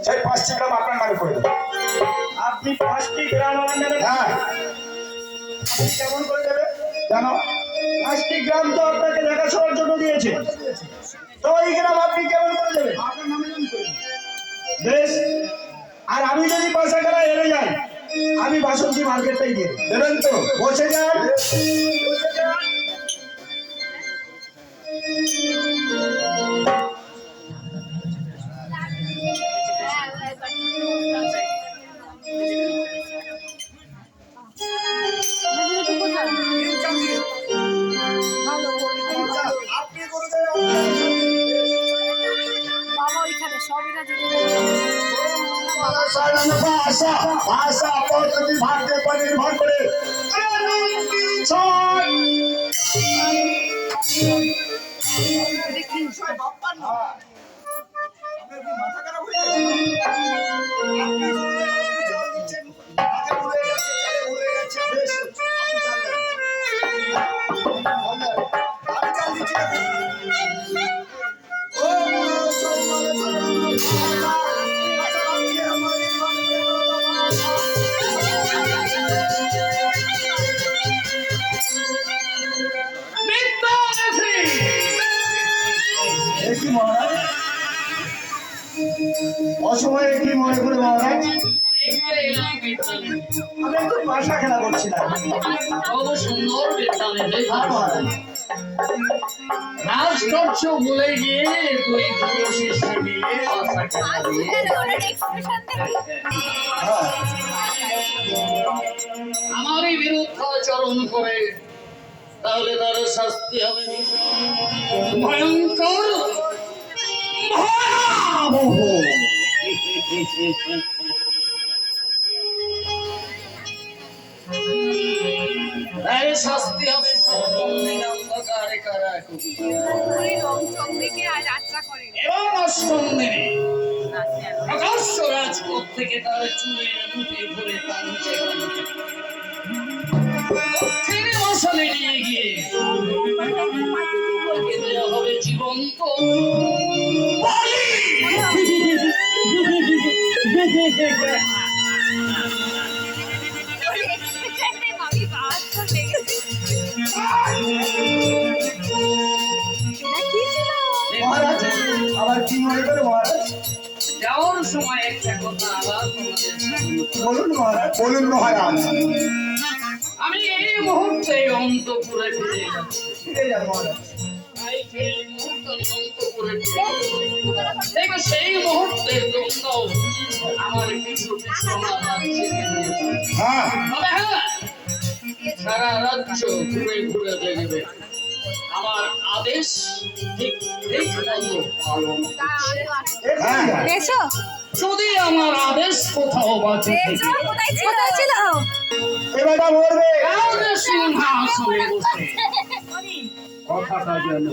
সেই 5টি গ্রাম আপনার নামে করে দেবো। আপনি 5টি গ্রাম আমার নামে? হ্যাঁ। আপনি কেমন করে দেবে? জানো 5টি গ্রাম তো আপনাকে দেখাশোনার জন্য দিয়েছে, তো এই গ্রাম আপনি কেমন করে দেবেন? আপনার নামে আমি করে দেবো। বেশ, আর আমি যদি 5 টাকা হেরে যাই, আমি বাসন্তী মার্কেটটাই দিয়ে দেব। দেবেন তো? বসে যান, বসে যান। আপনি করে দেবেন। বাবা ওইখানে সবিরা ভাষা ভাষা পদ্ধতি ভাগ্যের উপর নির্ভর করে মাথা খারাপ হয়ে কি মহারাজ, অসময়ে কি মনে করে মহারাজ? আমি একটু পাশা খেলা করছিলাম। রাজকক্ষ ভুলে গিয়ে দুই গুরু শিষ্য মিলে পাশা খেলা দিয়ে আমারই বিরুদ্ধে আচরণ করে, তাহলে তার শাস্তি হবে ভয়ঙ্কর ভয়াবহ। তাই শাস্তি হবে অন্ধকারে এবং অষ্টম দিনে প্রকাশ্য রাজপথ থেকে তার চুলের মুঠে ধরে টানতে মশালে নিয়ে গিয়ে দেওয়া হবে জীবন্ত মহারাজ আবার কি মনে করে মহারাজ? যাওয়ার সময় একটা কথা আবার বলুন মহারাজ। বলুন মহারাজ। আমি এই মুহূর্তে অন্তপুরে ফিরে যাচ্ছি। ফিরে যান মহারাজ। সেই মুহূর্তে তোমরাও আমার কিছু হ্যাঁ সারা রাজ্য ঘুরে ঘুরে দেখবে আমার আদেশ ঠিক ঠিক মতো পালন। যদি আমার আদেশ কোথাও বাঁচে এবারটা মরবে। সিংহাসনে বসে কথাটা যেন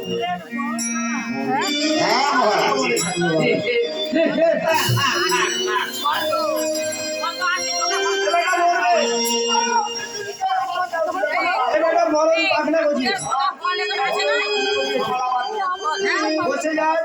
হ্যাঁ মহারাজ। এবারটা মরণ পাখনা গজিয়ে বসে যান।